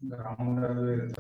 ground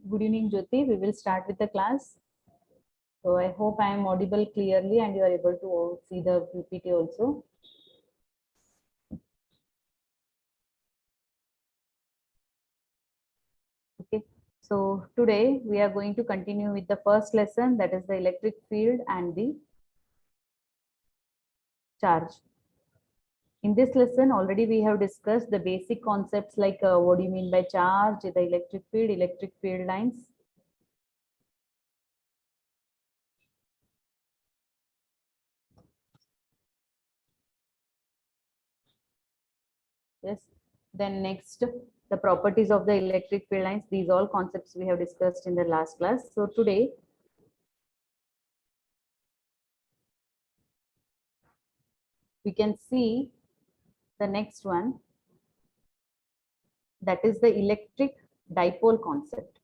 Good evening, Jyoti. We will start with the class. So I hope I am audible clearly and you are able to see the PPT also. Okay. So today we are going to continue with the first lesson, that is the electric field and the charge. In this lesson, already we have discussed the basic concepts like what do you mean by charge, the electric field lines. Yes. Then next, the properties of the electric field lines. These all concepts we have discussed in the last class. So today, we can see the next one, that is the electric dipole concept.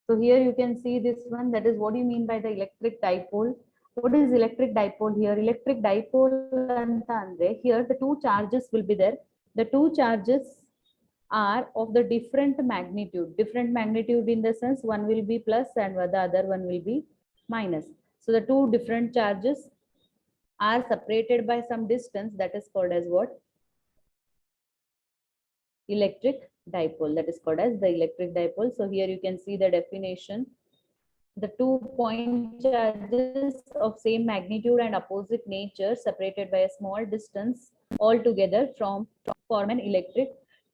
So here you can see this one, that is what do you mean by the electric dipole? What is electric dipole here? Electric dipole anta andre, here the two charges will be there. The two charges are of the different magnitude. Different magnitude in the sense one will be plus and the other one will be minus. So the two different charges are separated by some distance, that is called as what? Electric dipole. That is called as the electric dipole. So here you can see the definition. The two point charges of same magnitude and opposite nature separated by a small distance altogether form an electric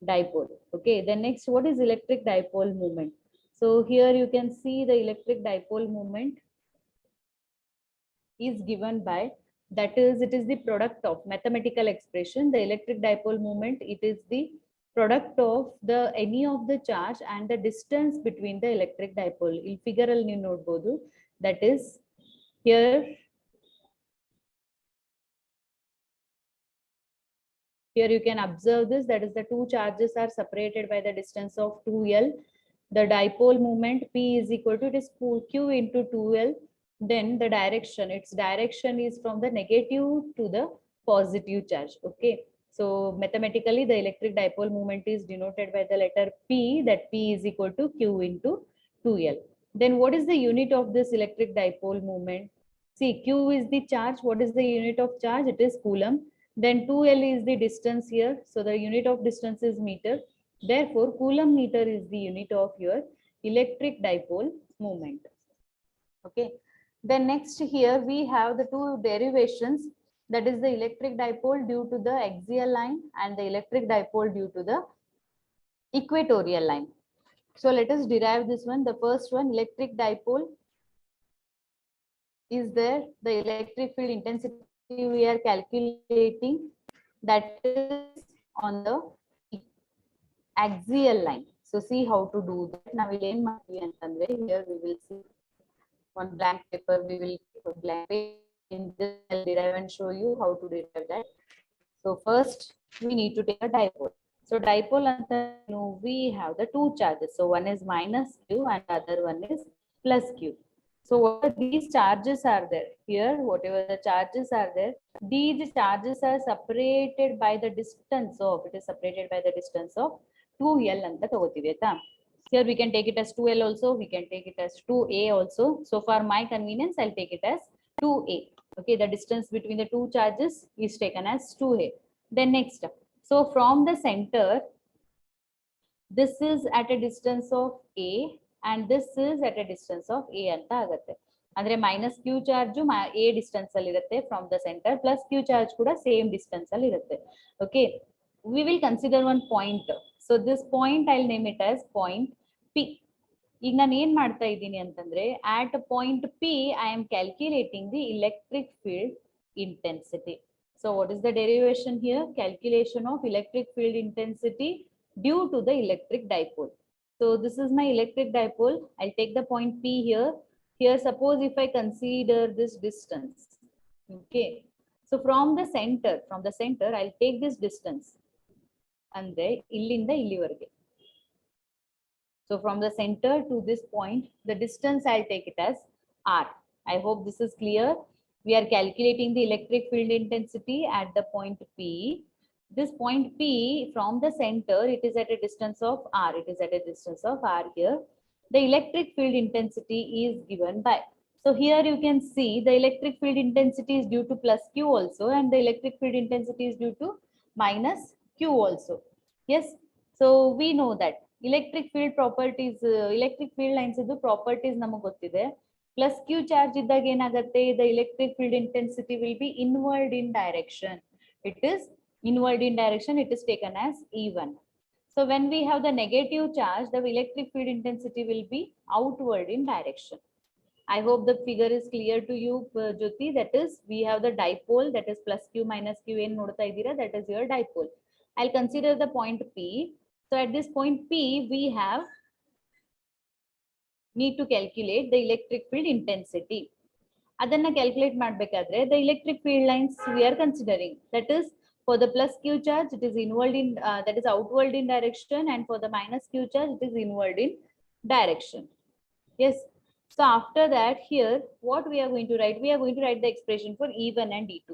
dipole. Okay, then next, what is electric dipole moment? So here you can see the electric dipole moment is given by, that is, it is the product of mathematical expression. The electric dipole moment, it is the product of the any of the charge and the distance between the electric dipole. Il figure alli ನೀವು ನೋಡಬಹುದು, that is here you can observe this, that is the two charges are separated by the distance of 2l. The dipole moment P is equal to, it is q into 2l. Then the direction, its direction is from the negative to the positive charge. Okay, so mathematically the electric dipole moment is denoted by the letter P, that P is equal to q into 2l. Then what is the unit of this electric dipole moment? See, q is the charge. What is the unit of charge? It is coulomb. Then 2l is the distance here, so the unit of distance is meter. Therefore coulomb meter is the unit of your electric dipole moment. Okay, then next here we have the two derivations, that is the electric dipole due to the axial line and the electric dipole due to the equatorial line. So let us derive this one. The first one, electric dipole is there, the electric field intensity we are calculating, that is on the axial line. So see how to do that. Now we'll here we will see on blank paper, we will keep a blank page. In this I'll derive and show you how to derive that. So first we need to take a dipole. So dipole, we have the two charges. So one is minus q and other one is plus q. So what these charges are there here, whatever the charges are there, these charges are separated by the distance of, it is separated by the distance of 2l anta tagotivi aita. Here we can take it as 2l also, we can take it as 2a also. So for my convenience, I'll take it as 2a. Okay, the distance between the two charges is taken as 2a. Then next, so from the center, this is at a distance of a and this is at a distance of a anta agutte. Andre minus q charge a distance alli irutte from the center, plus q charge kuda same distance alli irutte. Okay, we will consider one point. So this point I'll name it as point P. ಈಗ ನಾನು ಏನ್ ಮಾಡ್ತಾ ಇದ್ದೀನಿ ಅಂತಂದ್ರೆ, at point P I am calculating the electric field intensity. So what is the derivation here? Calculation of electric field intensity due to the electric dipole. So this is my electric dipole. I'll take the point P here. Here suppose if I consider this distance. Okay, so from the center I'll take this distance andre illinda illivarge. So from the center to this point, the distance I'll take it as r. I hope this is clear. We are calculating the electric field intensity at the point P. This point P from the center, it is at a distance of R. It is at a distance of R here. The electric field intensity is given by. So here you can see the electric field intensity is due to plus Q also, and the electric field intensity is due to minus Q also. Yes. So we know that electric field properties, electric field lines properties ನಮಗೆ ಗೊತ್ತಿದೆ. Plus Q charge ಇದ್ದಾಗ ಏನಾಗುತ್ತೆ, the electric field intensity will be inward in direction. It is inward in direction, it is taken as E1. So when we have the negative charge, the electric field intensity will be outward in direction. I hope the figure is clear to you, Jyoti. That is, we have the dipole, that is plus Q minus Q in nodta idira, that is your dipole. I'll consider the point P. So at this point P, we have need to calculate the electric field intensity. Adanna calculate madbekadre the electric field lines we are considering. That is, for the plus Q charge, it is inward in that is outward in direction, and for the minus Q charge, it is inward in direction. Yes. So after that, here what we are going to write? We are going to write the expression for E1 and E2.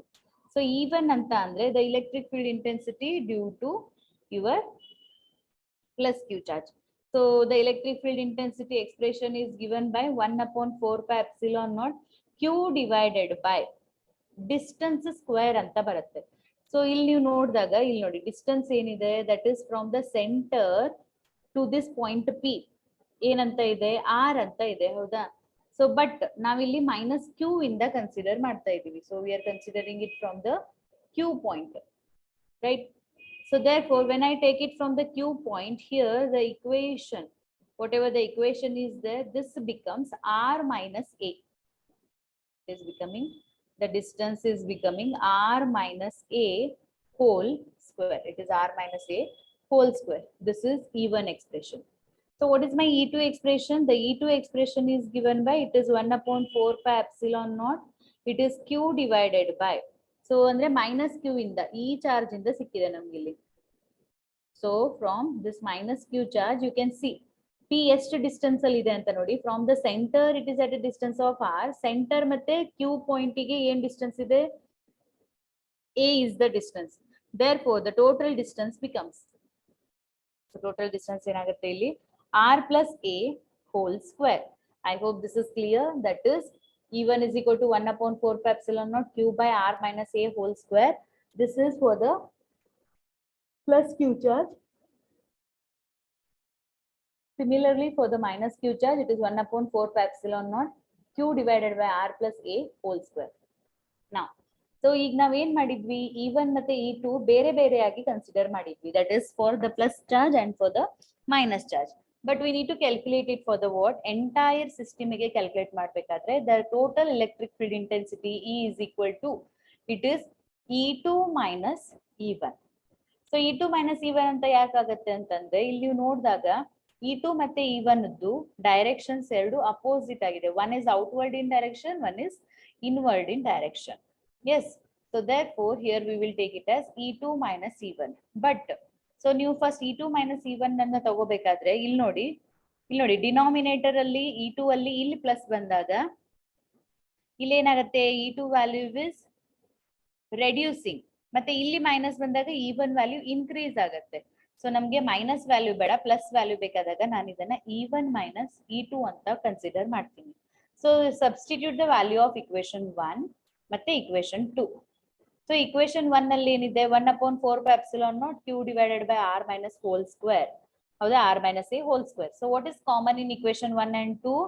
So E1 anta andre the electric field intensity due to your plus Q charge. So the electric field intensity expression is given by 1/4 pi epsilon naught Q divided by distance square anta barutte. So ಇಲ್ಲಿ ನೀವು ನೋಡಿದಾಗ ಇಲ್ಲಿ ನೋಡಿ distance ಏನಿದೆ, that is from the center to this point P ಏನಂತ ಇದೆ, R ಅಂತ ಇದೆ, ಹೌದಾ? So but ನಾವಿಲ್ಲಿ minus Q ಇಂದ ಕನ್ಸಿಡರ್ ಮಾಡ್ತಾ ಇದೀವಿ. So we are considering it from the Q point, right? So therefore, when I take it from the Q point here, the equation, whatever the equation is there, this becomes R minus A. It is becoming, the distance is becoming R minus A whole square. It is R minus A whole square. This is E1 expression. So what is my E2 expression? The E2 expression is given by, it is 1/4 pi epsilon naught. It is Q divided by. So andre minus Q inda E charge inda sikkide namge illi. So from this minus Q charge, you can see P ಎಷ್ಟು distance ಅಲ್ಲಿ ಇದೆ ಅಂತ ನೋಡಿ. From the center, it is at a distance of R. Center ಮತ್ತೆ Q point ಗೆ ಏನ್ distance ಇದೆ? A is the distance. Therefore, the total distance becomes, so total distance ಏನಾಗುತ್ತೆ ಇಲ್ಲಿ? R plus A whole square. I hope this is clear. That is, E1 is equal to 1/4 pi epsilon naught Q by R minus A whole square. This is for the plus Q charge. Similarly, for the minus Q charge, it is 1/4 pi epsilon naught Q divided by R plus A whole square. Now, so ಈಗ ನಾವ್ ಏನ್ ಮಾಡಿದ್ವಿ, E1 ಮತ್ತೆ E2 ಬೇರೆ ಬೇರೆಯಾಗಿ consider ಮಾಡಿದ್ವಿ. That is for the plus charge and for the minus charge. But we need to calculate it for the what? Entire system ಗೆ calculate ಮಾಡ್ಬೇಕಾದ್ರೆ the total electric field intensity E is equal to, it is E2 minus E1. So E2 minus E1 ಅಂತ ಯಾಕಾಗತ್ತೆ ಅಂತಂದ್ರೆ, ಇಲ್ಲಿ ನೀವು ನೋಡಿದಾಗ E2 ಮತ್ತೆ E1 directions ಎರಡು opposite ಆಗಿದೆ. One is outward in direction, one is inward in direction. Yes. So therefore, here we will take it as E2 minus E1. But so ನೀವು first E2 minus E1 ಅನ್ನ ತಗೋಬೇಕಾದ್ರೆ ಇಲ್ಲಿ ನೋಡಿ denominator ಅಲ್ಲಿ E2 ಅಲ್ಲಿ ಇಲ್ಲಿ plus ಬಂದಾಗ ಇಲ್ಲಿ ಏನಾಗುತ್ತೆ, E2 ವ್ಯಾಲ್ಯೂ ಇಸ್ ರೆಡ್ಯೂಸಿಂಗ್, ಮತ್ತೆ ಇಲ್ಲಿ ಮೈನಸ್ ಬಂದಾಗ E1 ವ್ಯಾಲ್ಯೂ ಇನ್ಕ್ರೀಸ್ ಆಗುತ್ತೆ. ಸೊ ನಮ್ಗೆ ಮೈನಸ್ ವ್ಯಾಲ್ಯೂ ಬೇಡ, ಪ್ಲಸ್ ವ್ಯಾಲ್ಯೂ ಬೇಕಾದಾಗ ನಾನು ಇದನ್ನ E1 minus E2 ಅಂತ ಕನ್ಸಿಡರ್ ಮಾಡ್ತೀನಿ. So substitute the value of equation 1 ಮತ್ತೆ ಇಕ್ವೇಶನ್ 2. ಸೊ ಇಕ್ವೇಶನ್ 1 ಅಲ್ಲಿ ಏನಿದೆ, 1/4 pi epsilon naught Q divided by R minus whole square, ಹೌದಾ? R minus A whole square. So what is common in equation 1 and 2?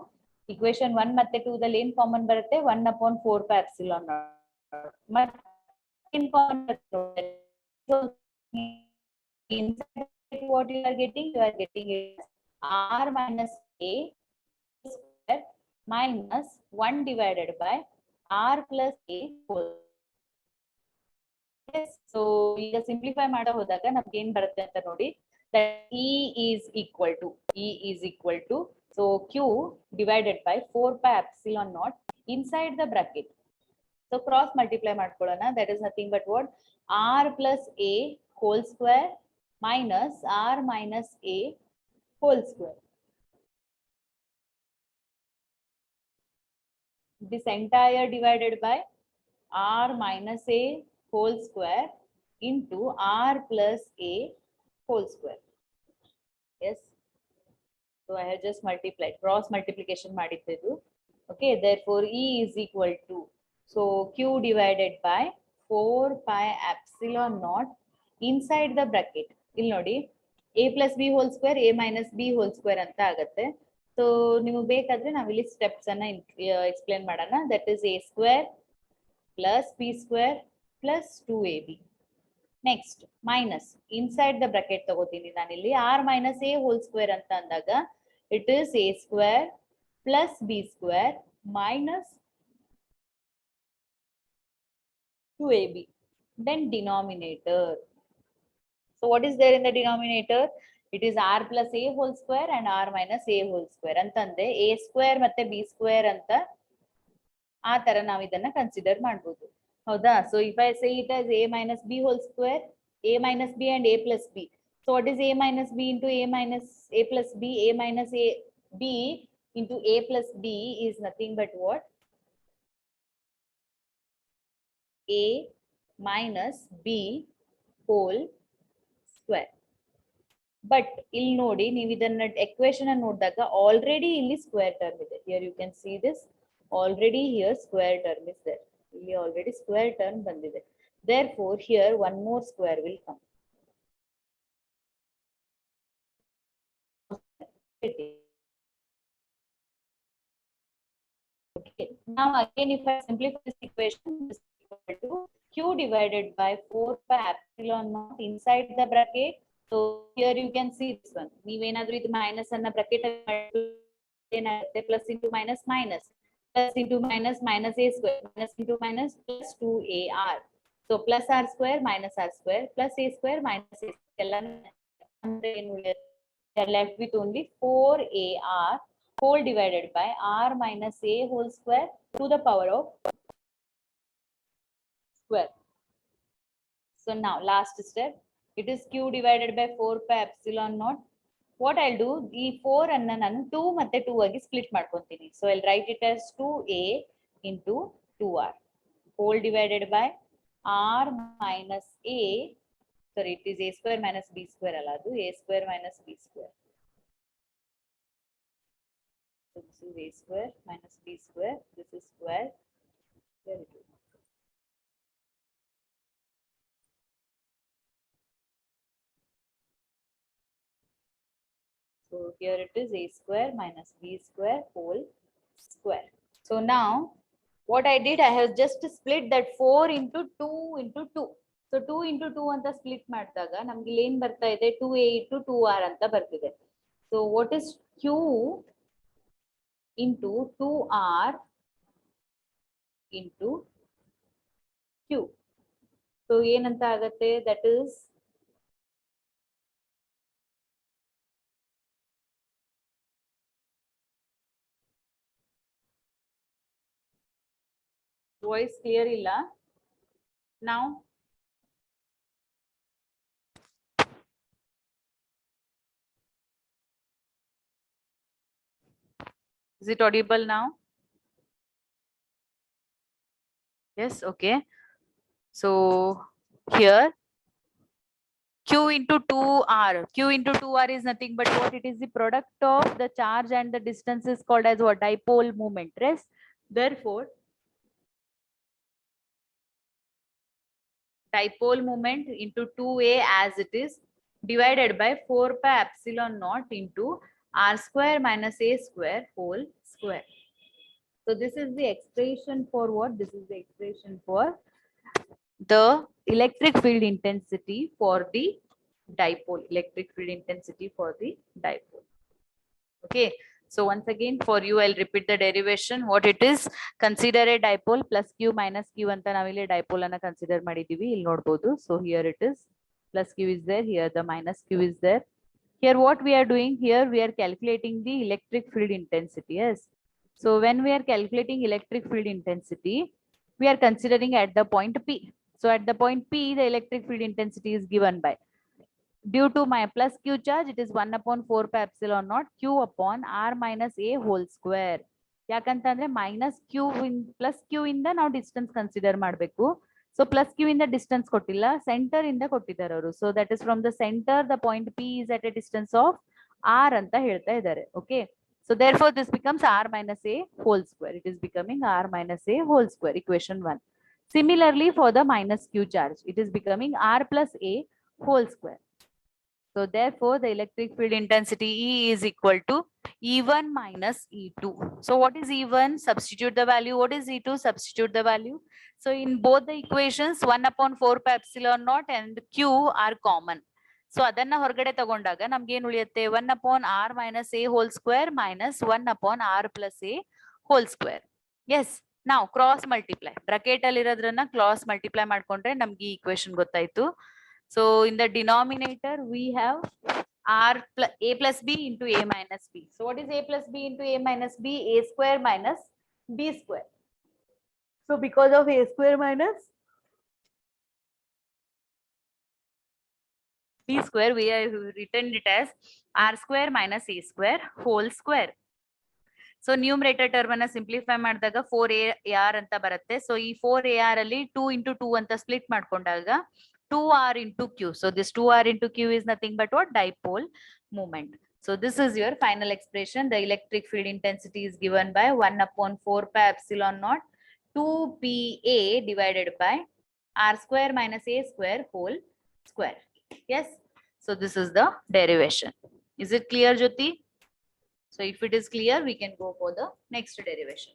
Equation 1 ಮತ್ತೆ 2 ದಲ್ಲಿ ಏನ್ common ಬರುತ್ತೆ? 1/4 pi epsilon naught. ಮತ್ತೆ in common inside what you are getting it R minus A square minus 1 divided by R plus A whole. Yes. So ಈಗ simplify ಮಾಡೋ ಹೋದಾಗ ನಮ್ಗೆ ಏನ್ ಬರುತ್ತೆ ಅಂತ ನೋಡಿ, that E is equal to so Q divided by 4 pi epsilon naught inside the bracket. So cross multiply ಮಾಡ್ಕೊಳ್ಳೋಣ. That is nothing but what? R plus A whole square minus R minus A whole square. This entire divided by r minus a whole square into r plus a whole square. Yes. So I have just multiplied, cross multiplication ಮಾಡಿದ್ದು. Okay, therefore E is equal to, so Q divided by 4 pi epsilon naught inside the bracket. ಇಲ್ಲಿ ನೋಡಿ a plus b whole square a minus b whole square ಅಂತ ಆಗುತ್ತೆ. So ನಿಮಗೆ ಬೇಕಾದ್ರೆ ನಾವು ಇಲ್ಲಿ steps ಅನ್ನ ಎಕ್ಸ್ಪ್ಲೇನ್ ಮಾಡೋಣ. That is a square plus b square plus 2ab. Next minus inside the bracket ತಗೋತೀನಿ ನಾನಿಲ್ಲಿ r minus a whole square ಅಂತ ಅಂದಾಗ it is a square plus b square minus 2ab. Then denominator. So what is there in the denominator? It is r plus a whole square and r minus a whole square. ಅಂತಂದ್ರೆ a square ಮತ್ತೆ b square ಅಂತ ಆ ತರ ನಾವು ಇದನ್ನ consider ಮಾಡಬಹುದು. ಹೌದಾ? So if I say it as a minus b whole square, a minus b and a plus b. So what is a minus b into a minus a plus b? A minus a b into a plus b is nothing but what? A minus b whole square. But ಇಲ್ಲಿ ನೋಡಿ ನೀವು ಇದನ್ನ equation ಅನ್ನು ನೋಡಿದಾಗ already ಇಲ್ಲಿ square term ಇದೆ. Here you can see this. Already here square term is there. ಇಲ್ಲಿ already square term ಬಂದಿದೆ. Therefore here one more square will come. Okay. Now again, if I simplify this equation, this is equal to Q divided by 4 pi epsilon naught inside the bracket. So here you can see this one. ನೀವೇನಾದ್ರೂ ಇದು minus ಅನ್ನ bracket ಏನಾಗುತ್ತೆ plus into minus minus plus into minus minus a square minus into minus plus 2ar. So plus r square minus r square plus a square minus a square. We are left with only 4ar whole divided by r minus a whole square to the power of square. So now last step, it is q divided by 4 pi epsilon naught. What I'll do, the 4 ಅನ್ನ ನಾನು 2 ಮತ್ತೆ 2 ಆಗಿ split ಮಾಡ್ಕೊಂತೀನಿ. So I'll write it as 2a into 2r whole divided by r minus a, sorry, it is a square minus b square ಅಲ್ಲ ಅದು, a square minus b square. So this is a square minus b square, this is square. There it is. So here it is a square minus b square whole square. So now what I did, I have just split that 4 into 2 into 2. So 2 into 2 ಅಂತ split ಮಾಡಿದಾಗ ನಮಗೆ ಇಲ್ಲಿ ಏನು ಬರ್ತಾ ಇದೆ 2a into 2r ಅಂತ ಬರ್ತಿದೆ. So what is q into 2r into q? So ಏನಂತ ಆಗುತ್ತೆ, that is voice clear ಇಲ್ಲ now? Is it audible now? Yes, okay. So here q into 2r, q into 2r is nothing but what? It is the product of the charge and the distance is called as what? Dipole moment. Yes. Therefore dipole moment into 2a as it is divided by 4 pi epsilon naught into r square minus a square whole square. So this is the expression for what? This is the expression for the electric field intensity for the dipole. Electric field intensity for the dipole. Okay. So once again for you, I'll repeat the derivation. What it is, consider a dipole plus q minus q ಅಂತ ನಾವಿಲ್ಲಿ dipole ಅನ್ನ consider ಮಾಡಿದೀವಿ, ಇಲ್ಲಿ ನೋಡಬಹುದು. So here it is, plus q is there, here the minus q is there. Here what we are doing, here we are calculating the electric field intensity. Yes. So when we are calculating electric field intensity, we are considering at the point P. So at the point P, the electric field intensity is given by, due to my plus q charge, it is 1 upon 4 pi epsilon naught q upon r minus a whole square. ಯಾಕಂತಂದ್ರೆ minus Q plus Q ಇಂದ ನಾವು distance consider ಮಾಡಬೇಕು. So plus Q ಇಂದ distance ಕೊಟ್ಟಿಲ್ಲ, centre ಇಂದ ಕೊಟ್ಟಿದ್ದಾರೆ ಅವರು. So that is from the centre the point P is at a distance of R ಅಂತ ಹೇಳ್ತಾ ಇದ್ದಾರೆ. Okay, so therefore this becomes r minus a whole square. It is becoming r minus a whole square, equation 1. Similarly for the minus q charge, it is becoming r plus a whole square. So therefore the electric field intensity E is equal to E1 minus E2. So what is E1? Substitute the value. What is E2? Substitute the value. So in both the equations 1 upon 4 pi epsilon naught and Q are common. So ಅದನ್ನ ಹೊರಗಡೆ ತಗೊಂಡಾಗ ನಮ್ಗೆ ಏನು ಉಳಿಯುತ್ತೆ? 1 upon r minus a whole square minus 1 upon r plus a whole square. Yes. Now cross multiply. Bracket ಅಲ್ಲಿ ಇರೋದ್ರನ್ನ cross multiply ಮಾಡ್ಕೊಂಡ್ರೆ ನಮ್ಗೆ ಈ equation ಗೊತ್ತಾಯ್ತು. So in the denominator we have a plus b into a minus b. So what is a plus b into a minus b? A square minus b square. So because of a square minus b square, we have written it as r square minus a square whole square. So numerator term ಅನ್ನ simplify ಮಾಡಿದಾಗ 4ar ಅಂತ ಬರುತ್ತೆ. So ಈ 4ar ಅಲ್ಲಿ 2 into 2 ಅಂತ split ಮಾಡ್ಕೊಂಡಾಗ 2r into q. So this 2r into q is nothing but what? Dipole moment. So this is your final expression. The electric field intensity is given by 1 upon 4 pi epsilon naught 2pa divided by r square minus a square whole square. Yes. So this is the derivation. Is it clear, Jyoti? So if it is clear, we can go for the next derivation.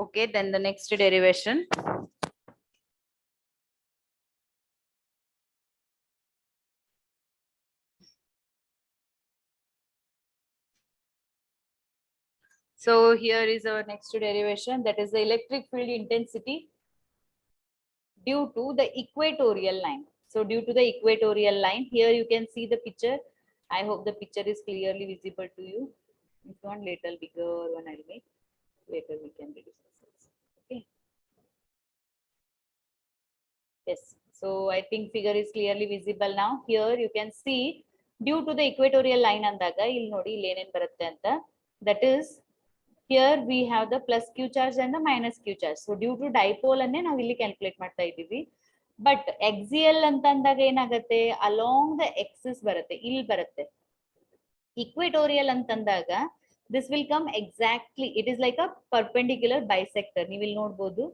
Okay, then the next derivation. So here is our next derivation, that is the electric field intensity due to the equatorial line. So due to the equatorial line, here you can see the picture. I hope the picture is clearly visible to you. If you want little bigger one, I'll make. Later we can reduce the size. Okay. Yes. So I think figure is clearly visible now. Here you can see due to the equatorial line andaga ಇಲ್ಲಿ ನೋಡಿ ಇಲ್ಲಿ ಏನೇನ್ ಬರುತ್ತೆ ಅಂತ. That is, here we have the plus q charge and the minus q charge. So due to dipole ಅನ್ನೇ ನಾವು ಇಲ್ಲಿ calculate ಮಾಡ್ತಾ ಇದ್ದೀವಿ. ಬಟ್ ಎಕ್ಸಿಯಲ್ ಅಂತ ಅಂದಾಗ ಏನಾಗುತ್ತೆ? ಅಲಾಂಗ್ ದ ಎಕ್ಸಿಸ್ ಬರುತ್ತೆ, ಇಲ್ಲಿ ಬರುತ್ತೆ. ಇಕ್ವೇಟೋರಿಯಲ್ ಅಂತಂದಾಗ this will come exactly, it is like a perpendicular bisector. ನೀವು ಇಲ್ಲಿ ನೋಡಬಹುದು.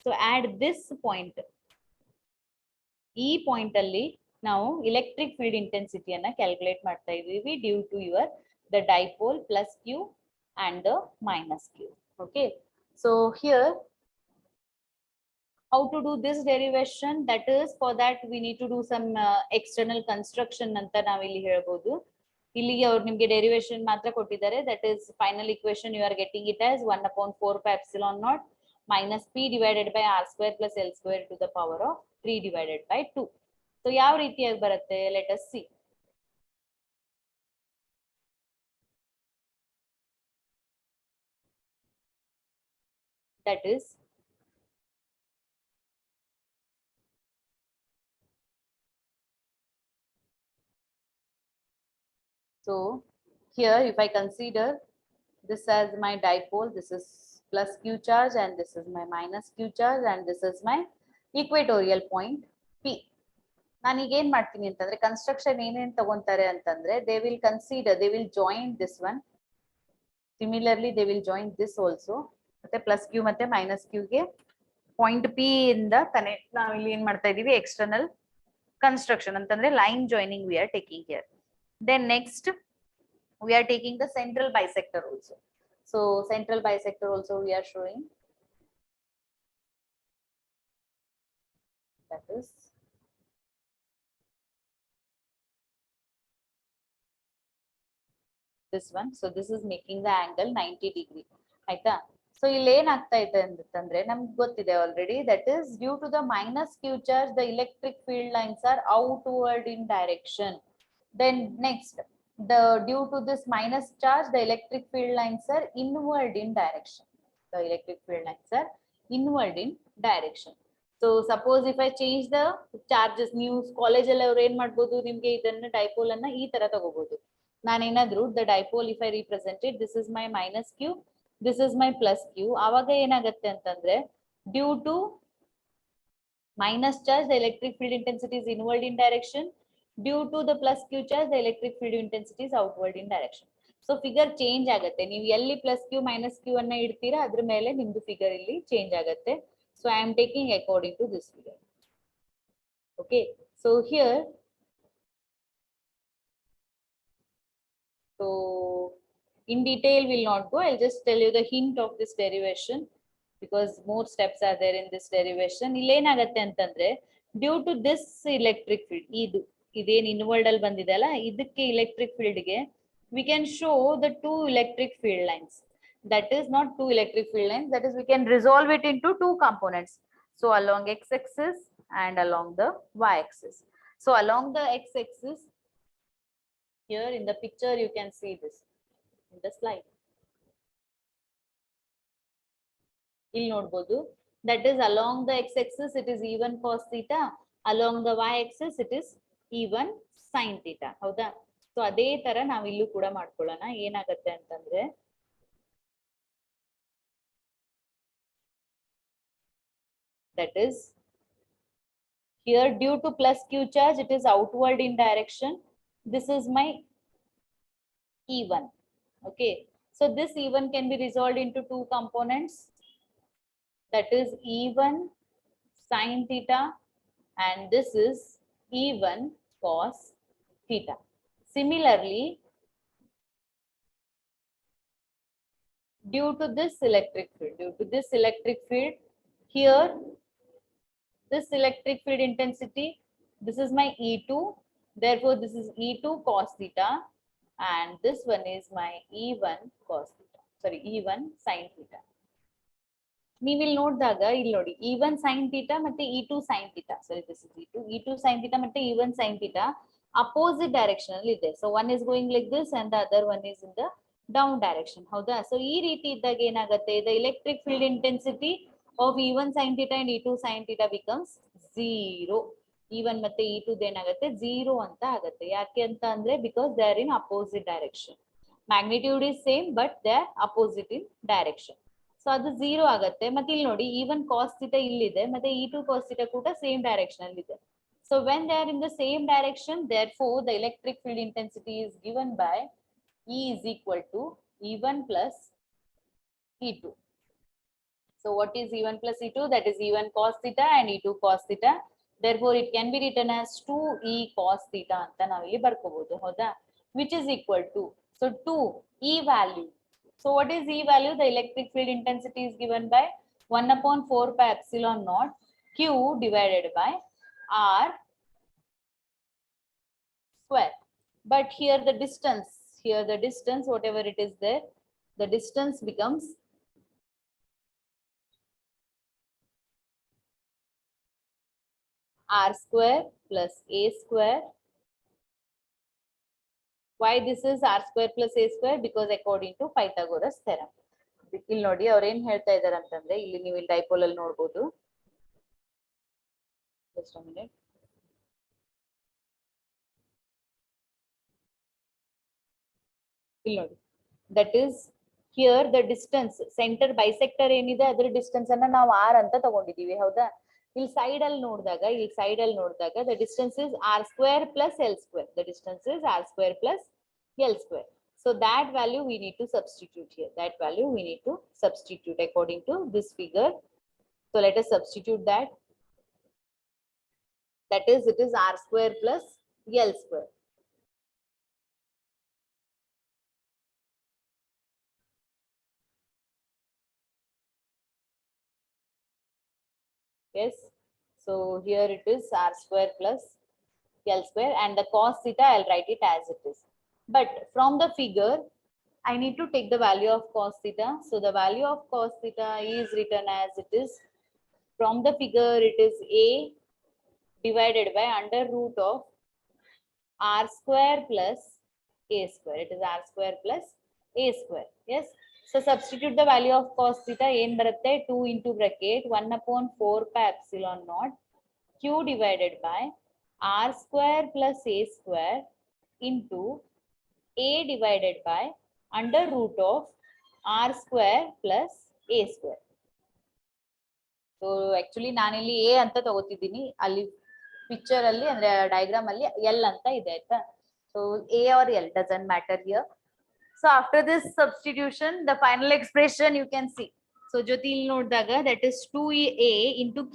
So at this point, ಈ ಪಾಯಿಂಟ್ ಅಲ್ಲಿ ನಾವು ಎಲೆಕ್ಟ್ರಿಕ್ ಫೀಲ್ಡ್ ಇಂಟೆನ್ಸಿಟಿಯನ್ನ ಕ್ಯಾಲ್ಕುಲೇಟ್ ಮಾಡ್ತಾ ಇದೀವಿ due to your the dipole plus Q and the minus q. Okay, so here how to do this derivation? That is, for that we need to do some external construction ಅಂತ ನಾವು ಇಲ್ಲಿ ಹೇಳಬಹುದು. ಇಲ್ಲಿಗೆ ಅವರು ನಿಮಗೆ derivation ಮಾತ್ರ ಕೊಟ್ಟಿದ್ದಾರೆ. That is final equation you are getting it as 1 upon 4 pi epsilon naught minus p divided by r square plus l square to the power of 3 divided by 2. So ಯಾವ ರೀತಿಯಾಗಿ ಬರುತ್ತೆ? Let us see. That is, so here if I consider this as my dipole, this is plus q charge and this is my minus q charge and this is my equatorial point P. ನಾನೀಗ ಏನ್ ಮಾಡ್ತೀನಿ ಅಂತಂದ್ರೆ construction ಏನೇನ್ ತಗೊಂತಾರೆ ಅಂತಂದ್ರೆ they will join this one. Similarly, they will join this also. ಮತ್ತೆ plus q ಮತ್ತೆ minus q ಗೆ ಪಾಯಿಂಟ್ P ಇಂದ ಕನೆಕ್ಟ್ ನಾವು ಇಲ್ಲಿ ಏನ್ ಮಾಡ್ತಾ ಇದೀವಿ external construction ಅಂತಂದ್ರೆ line joining we are taking here. Then next we are taking the central bisector also. So central bisector also we are showing. That is this one. So this is making the angle 90 degree. ಆಯ್ತಾ? So ಇಲ್ಲಿ ಏನಾಗ್ತಾ ಇದೆ ಅಂತಂದ್ರೆ ನಮ್ಗೆ ಗೊತ್ತಿದೆ already, that is due to the minus q charge the electric field lines are outward in direction. Then next, due to this minus charge the electric field lines are inward in direction. The electric field lines are inward in direction. So suppose if I change the charges, ನೀವು college ಅಲ್ಲಿ ಅವ್ರು ಏನ್ ಮಾಡ್ಬೋದು, ನಿಮ್ಗೆ ಇದನ್ನ dipole ಅನ್ನ ಈ ತರ ತಗೋಬಹುದು. ನಾನೇನಾದ್ರೂ the dipole if I represent it, this is my minus q, this is my plus q. ಆವಾಗ ಏನಾಗುತ್ತೆ ಅಂತಂದ್ರೆ due to minus charge the electric field intensity is inward in direction, due to the plus q charge the electric field intensity is outward in direction. So figure change ಆಗುತ್ತೆ. ನೀವು ಎಲ್ಲಿ plus q minus q ಅನ್ನ ಇಡ್ತೀರಾ ಅದ್ರ ಮೇಲೆ ನಿಮ್ದು figure ಇಲ್ಲಿ change ಆಗುತ್ತೆ. So I am taking according to this figure. Okay, so here, so in detail will not go, I'll just tell you the hint of this derivation because more steps are there in this derivation. ಇಲ್ಲಿ ಏನಾಗುತ್ತೆ ಅಂತಂದ್ರೆ due to this electric field, ಇದೇನ್ inward ಅಲ್ಲಿ ಬಂದಿದೆ ಅಲ್ಲ, ಇದಕ್ಕೆ electric field ಗೆ we can show the two electric field lines. That is not two electric field lines, that is we can resolve it into two components. So along x-axis and along the y-axis. So along the x-axis, here in the picture you can see this in the slide. ಇಲ್ಲಿ ನೋಡಬಹುದು, that is along the x-axis it is E1 cos theta, along the y-axis it is E1 sin theta. ಹೌದಾ? So ಅದೇ ತರ ನಾವು ಇಲ್ಲೂ ಕೂಡ ಮಾಡ್ಕೊಳ್ಳೋಣ. ಏನಾಗುತ್ತೆ ಅಂತಂದ್ರೆ that is here due to plus q charge it is outward in direction. This is my E1. Okay, so this E1 can be resolved into two components, that is E1 sin theta and this is E1 cos theta. Similarly, due to this electric field, here this electric field intensity, this is my E2, therefore this is E2 cos theta and this one is my E1 cos theta, sorry E1 sin theta. ನೀವು ಇಲ್ಲಿ ನೋಡಿದಾಗ ಇಲ್ಲಿ ನೋಡಿ E1 sin theta ಮತ್ತೆ E2 sin theta, sorry this is E2 sin theta ಮತ್ತೆ E1 sin theta opposite direction ಅಲ್ಲಿ ಇದೆ. So one is going like this and the other one is in the down direction. ಹೌದಾ? So ಈ ರೀತಿ ಇದ್ದಾಗ ಏನಾಗುತ್ತೆ, the electric field intensity of E1 sin theta and E2 sin theta becomes 0. E1 ಮತ್ತೆ E2 ಏನಾಗುತ್ತೆ 0 ಅಂತ ಆಗುತ್ತೆ. ಯಾಕೆ ಅಂತ ಅಂದ್ರೆ because they are in opposite direction. Magnitude is same but they are opposite in direction. So ಅದು 0 ಆಗುತ್ತೆ. ಮತ್ತೆ ಇಲ್ಲಿ ನೋಡಿ E1 cos theta ಇಲ್ಲಿದೆ ಮತ್ತೆ E2 cos theta ಕೂಡ ಸೇಮ್ ಡೈರೆಕ್ಷನ್ ಅಲ್ಲಿ ಇದೆ. So when they are in the same direction, therefore the electric field intensity is given by E is equal to E1 plus E2. So what is E1 plus E2? That is E1 cos theta and E2 cos theta. Therefore it can be written as 2E cos theta ಅಂತ ನಾವು ಇಲ್ಲಿ ಬರ್ಕೋಬಹುದು. ಹೌದಾ? Which is equal to, so 2 E value. So what is E value? The electric field intensity is given by 1 upon 4 pi epsilon naught Q divided by R square. But here the distance, whatever it is there, the distance becomes R square plus A square. Why this is R square plus A square? Because according to Pythagoras theorem. ಇಲ್ಲಿ ನೋಡಿ ಅವ್ರು ಏನ್ ಹೇಳ್ತಾ ಇದಾರೆ ಅಂತಂದ್ರೆ, ಇಲ್ಲಿ ನೀವು ಇಲ್ಲಿ ಡೈಪೋಲ್ ಅಲ್ಲಿ ನೋಡಬಹುದು. Just a minute. ಇಲ್ಲಿ ನೋಡಿ, that is here the distance center bisector ಏನಿದೆ ಅದರ ಡಿಸ್ಟೆನ್ಸ್ ಅನ್ನ ನಾವು r ಅಂತ ತಗೊಂಡಿದೀವಿ ಹೌದಾ. ಇಲ್ಲಿ ಸೈಡ್ ಅಲ್ಲಿ ನೋಡಿದಾಗ the distance is r square plus l square. The distance is r square plus l square. So that value we need to substitute here. That value we need to substitute according to this figure. So let us substitute that. That is, it is r square plus l square. Yes. So here it is r square plus l square, and the cos theta I'll write it as it is. But from the figure, I need to take the value of cos theta. So the value of cos theta is written as it is. From the figure, it is a divided by under root of r square plus a square. It is r square plus a square. Yes. So substitute the value of cos theta. In baratte 2 into bracket 1 upon 4 pi epsilon naught q divided by r square plus a square into a divided by under root of r square plus a square. So actually ನಾನು ಇಲ್ಲಿ a ಅಂತ ತಗೋತಿದ್ದೀನಿ, ಅಲ್ಲಿ picture ಅಲ್ಲಿ ಅಂದ್ರೆ diagram ಅಲ್ಲಿ l ಅಂತ ಇದೆ ಆಯ್ತಾ. So a or l doesn't matter here. So after this substitution, the final expression you can see. So Jyoti ಇಲ್ಲಿ ನೋಡಿದಾಗ that is 2a into q.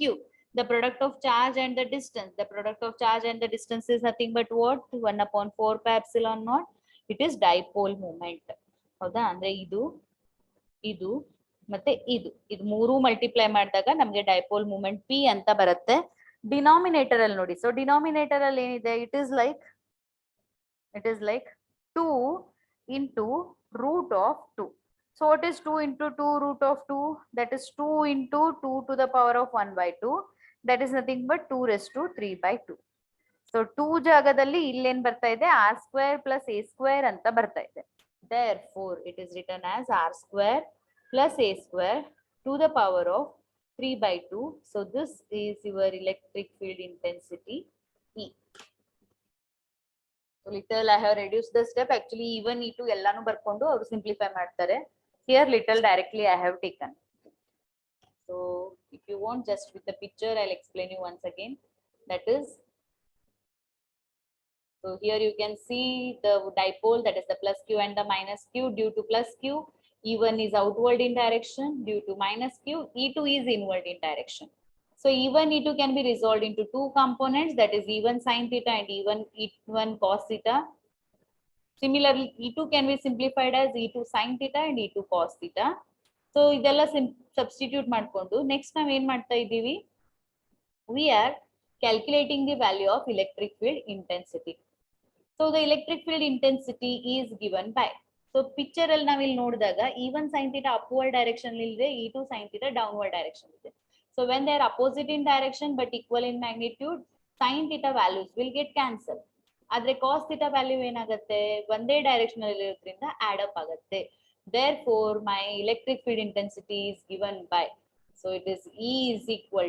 The product of charge and the distance. The product of charge and the distance is nothing but what? 1 upon 4 pi epsilon naught. It is dipole moment. ಹೌದಾ, ಅಂದ್ರೆ ಇದು ಮತ್ತೆ ಇದು ಮೂರು multiply ಮಾಡಿದಾಗ ನಮಗೆ dipole moment p ಅಂತ ಬರುತ್ತೆ. ಡಿನಾಮಿನೇಟರ್ ಅಲ್ಲಿ ನೋಡಿ. ಸೊ ಡಿನಾಮಿನೇಟರ್ ಅಲ್ಲಿ ಏನಿದೆ, it is like 2 into root of 2. So what is 2 into 2 root of 2? That is 2 into 2 to the power of 1 by 2. That is nothing but 2 raised to 3 by 2. So 2 ಜಾಗದಲ್ಲಿ ಇಲ್ಲೇನ್ ಬರ್ತಾ ಇದೆ, r square plus a square ಅಂತ ಬರ್ತಾ ಇದೆ. Therefore it is written as r square plus a square to the power of 3 by 2. So this is your electric field intensity E. So little I have reduced the step. Actually even E2 ಎಲ್ಲಾನು ಬರ್ಕೊಂಡು ಅವರು simplify ಮಾಡ್ತಾರೆ. Here little directly I have taken. So if you want, just with the picture I'll explain you once again. That is, so here you can see the dipole, that is the plus q and the minus q. Due to plus q, E1 is outward in direction. Due to minus q, E2 is inward in direction. So E1, E2 can be resolved into two components, that is E1 sin theta and E1 cos theta. Similarly, E2 can be simplified as E2 sin theta and E2 cos theta. So ಇದೆಲ್ಲ substitute ಮಾಡ್ಕೊಂಡು next ನಾವು ಏನ್ ಮಾಡ್ತಾ ಇದ್ದೀವಿ, we are calculating the value of electric field intensity. So the electric field intensity is given by, so picture ಅಲ್ಲಿ ನಾವು ಇಲ್ಲಿ ನೋಡಿದಾಗ E1 sin theta upward direction ಇದೆ, E2 sin theta downward direction ಇದೆ. So when they are opposite in direction but equal in magnitude, sin theta values will get cancelled. ಆದ್ರೆ cos theta value ಏನಾಗುತ್ತೆ, ಒಂದೇ direction ಅಲ್ಲಿ ಇರೋದ್ರಿಂದ add up ಆಗುತ್ತೆ. Therefore my electric field intensity is given by, so it is E is equal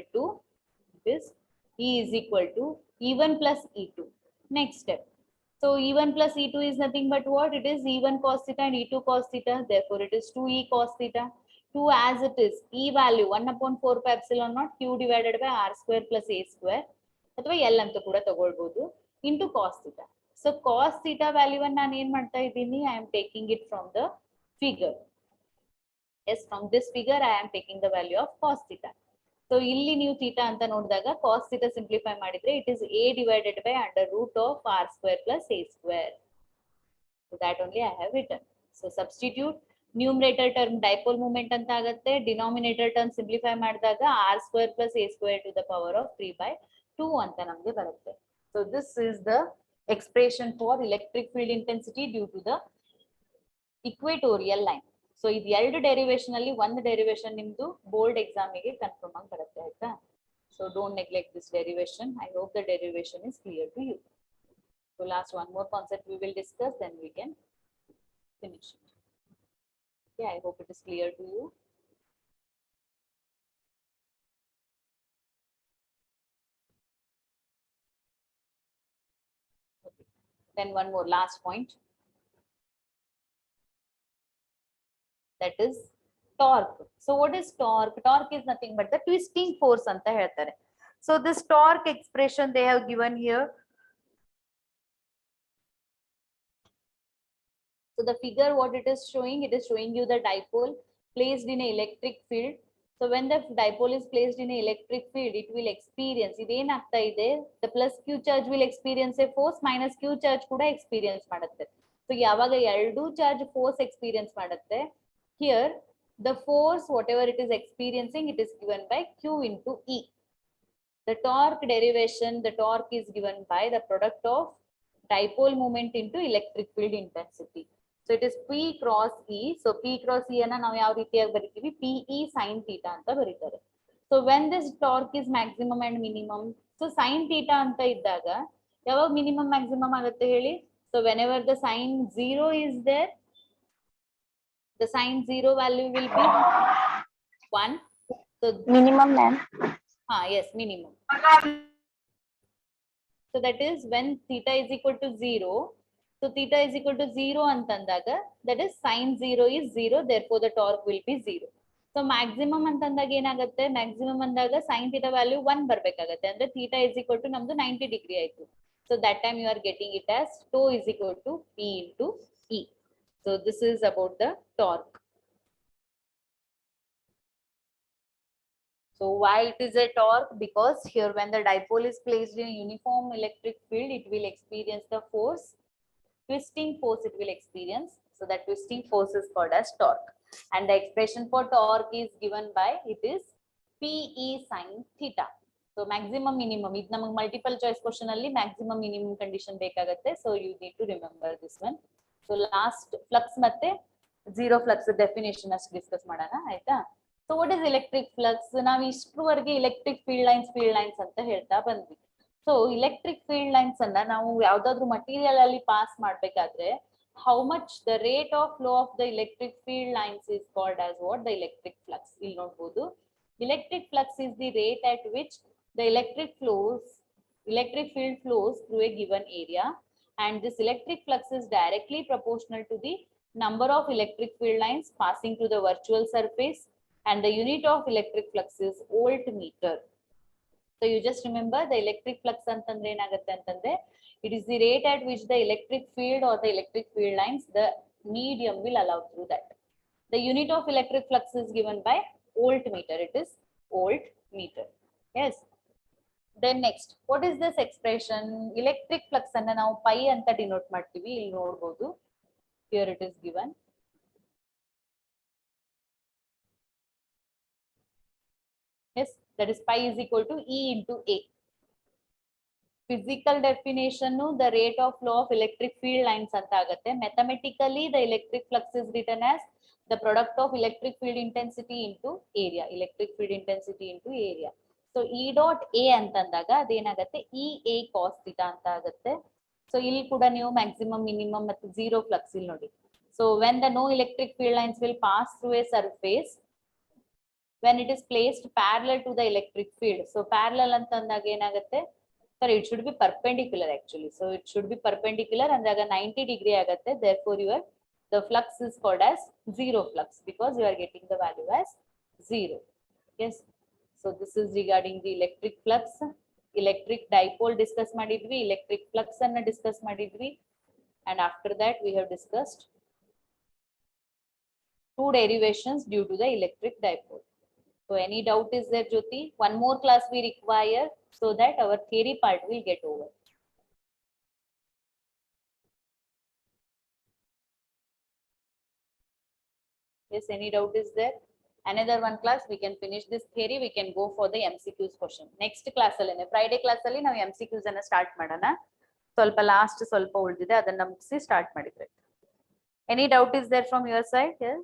to E1 plus E2. Next step. So E1 plus E2 is nothing but what? It is E1 cos theta and E2 cos theta. Therefore it is 2E cos theta. 2 as it is. E value 1 upon 4 pi epsilon naught q divided by r square plus a square. ಅಥವಾ L ಅಂತ ಕೂಡ ತಗೊಳ್ಬಹುದು into cos theta. So cos theta value ಅನ್ನು ನಾನು ಏನು ಮಾಡ್ತಾ ಇದ್ದೀನಿ, I am taking it from the figure. Yes, from this figure I am taking the value of cos theta. So ಇಲ್ಲಿ ನೀವು theta ಅಂತ ನೋಡಿದಾಗ cos theta simplify ಮಾಡಿದ್ರೆ it is a divided by under root of r square plus a square. So that only I have written. So substitute. Numerator term dipole moment ಅಂತ ಆಗುತ್ತೆ, denominator term simplify ಮಾಡಿದಾಗ r square plus a square to the power of 3 by 2 ಅಂತ ನಮಗೆ ಬರುತ್ತೆ. So this is the expression for electric field intensity due to the equatorial line. So ಇದು ಎರಡು derivation ಅಲ್ಲಿ ಒಂದು ಡೆರಿವೇಶನ್ ನಿಮ್ದು ಬೋರ್ಡ್ ಎಕ್ಸಾಮ್ ಗೆ ಕನ್ಫರ್ಮ್ ಆಗಿ ಬರುತ್ತೆ ಆಯ್ತಾ. So don't neglect this derivation. I hope the derivation is clear to you. So last one more concept we will discuss, then we can finish it. Okay, I hope it is clear to you. Okay. Then one more last point. that is torque. So what is torque? Torque is nothing but the twisting force anta ಹೇಳ್ತಾರೆ. So this torque expression they have given here. So the figure what it is showing you the dipole placed in an electric field. So when the dipole is placed in an electric field, it will experience, idenagta ide, the plus q charge will experience a force, minus q charge kuda experience ಮಾಡುತ್ತೆ. So yavaga erdu charge force experience ಮಾಡುತ್ತೆ, here the force whatever it is experiencing, it is given by q into e. The torque derivation, the torque is given by the product of dipole moment into electric field intensity. So it is P cross E. So P cross E anna ನಾವು ಯಾವ ರೀತಿಯಾಗಿ ಬರಿತೀವಿ, PE sin theta ಅಂತ ಬರೀತಾರೆ. So when this torque is maximum and minimum, so sin theta ಅಂತ ಇದ್ದಾಗ ಯಾವಾಗ minimum maximum ಆಗುತ್ತೆ ಹೇಳಿ? So whenever the sin 0 is there, the sin 0 value will be 1. So minimum, ma'am. Yes, minimum. So that is when theta is equal to 0. So theta is equal to 0 antandaga, that is sin 0 is 0, therefore the torque will be 0. So maximum antandaga ಏನಾಗುತ್ತೆ, maximum ಅಂದಾಗ sin theta value 1 ಬರಬೇಕಾಗುತ್ತೆ, ಅಂದ್ರೆ theta is equal to ನಮ್ದು 90 degree ಆಯ್ತು. So that time you are getting it as tau is equal to P into E. So this is about the torque. So why it is a torque? Because here when the dipole is placed in a uniform electric field, it will experience the force, twisting force it will experience. So that twisting force is called as torque. And the expression for torque is given by, it is PE sin theta. So maximum minimum, ಇದು ನಮಗೆ multiple choice question ಅಲ್ಲಿ maximum minimum condition ಬೇಕಾಗುತ್ತೆ. So you need to remember this one. So last flux ಮತ್ತೆ zero flux definition ಅಷ್ಟು discuss ಮಾಡೋಣ ಆಯ್ತಾ. So what is electric flux? ನಾವು ಇಷ್ಟರವರೆಗೆ electric field lines ಅಂತ ಹೇಳ್ತಾ ಬಂದ್ವಿ. So electric field lines ಅನ್ನ ನಾವು ಯಾವ್ದಾದ್ರು material ಅಲ್ಲಿ pass ಮಾಡ್ಬೇಕಾದ್ರೆ how much the rate of flow of the electric field lines is called as what? The electric flux. ಇಲ್ಲಿ ನೋಡಬಹುದು, electric flux is the rate at which the electric field flows through a given area, and this electric flux is directly proportional to the number of electric field lines passing through the virtual surface, and the unit of electric flux is voltmeter. So you just remember the electric flux ಅಂತಂದ್ರೆ ಏನಾಗುತ್ತೆ ಅಂತಂದ್ರೆ, it is the rate at which the electric field or the electric field lines, the medium will allow through that. The unit of electric flux is given by voltmeter. It is voltmeter. Yes. Then next, what is this expression? Electric flux ಅನ್ನ ನಾವು pi ಅಂತ denote ಮಾಡ್ತೀವಿ. ಇಲ್ಲಿ ನೋಡಬಹುದು. Here it is given. Yes, that is pi is equal to E into A. Physical definition, the rate of flow of electric field lines anta agutte. Mathematically, the electric flux is written as the product of electric field intensity into area. Electric field intensity into area. So E dot A antandaga adenagutte, E A cos theta anta agutte. So ಇಲ್ಲಿ ಕೂಡ ನೀವು maximum, minimum ಮತ್ತು zero flux ಇಲ್ಲಿ ನೋಡಿ. So when the no electric field lines will pass through a surface, when it is placed parallel to the electric field. So parallel ಅಂತಂದಾಗ ಏನಾಗುತ್ತೆ, sorry, it should be perpendicular actually. So it should be perpendicular ಅಂದಾಗ 90 degree ಆಗುತ್ತೆ. Therefore the flux is called as zero flux because you are getting the value as 0. Yes. So this is regarding the electric flux. Electric dipole discuss ಮಾಡಿದ್ವಿ, electric flux ಅನ್ನ discuss ಮಾಡಿದ್ವಿ, and after that we have discussed 2 derivations due to the electric dipole. So any doubt is there, Jyoti? One more class we require so that our theory part will get over. Yes, any doubt is there? Another one class we can finish this theory, we can go for the MCQs question. Next class alline, Friday class alli ನಾವು MCQs ಅನ್ನ start ಮಾಡೋಣ. ಸ್ವಲ್ಪ last ಸ್ವಲ್ಪ ಉಳಿದಿದೆ, ಅದನ್ನ ಮುಗಿಸಿ start ಮಾಡಿದ್ರೆ. Any doubt is there from your side? Yes?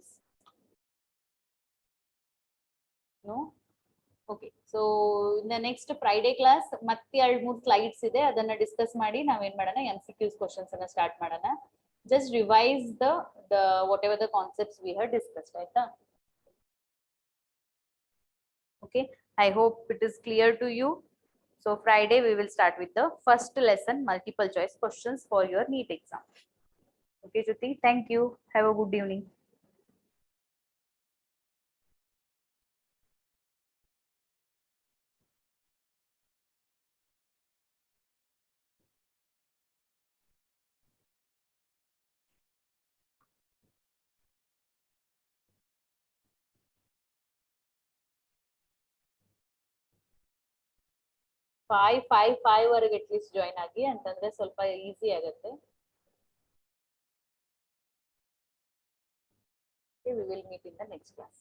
No? Okay. So in the next Friday class ಮತ್ತೆ 2-3 slides ಇದೆ, ಅದನ್ನ ಡಿಸ್ಕಸ್ ಮಾಡಿ ನಾವೇನ್ ಮಾಡೋಣ, MCQs questions ಅನ್ನ start ಮಾಡೋಣ. Just revise the whatever the concepts we have discussed, ಆಯ್ತಾ? Okay, I hope it is clear to you. So Friday we will start with the first lesson, multiple choice questions for your NEET exam. Okay, Jyoti, thank you. Have a good evening. 5 ವರೆಗೆ at least join ಆಗಿ ಅಂತಂದ್ರೆ ಸ್ವಲ್ಪ easy ಆಗುತ್ತೆ. We will meet in the next class.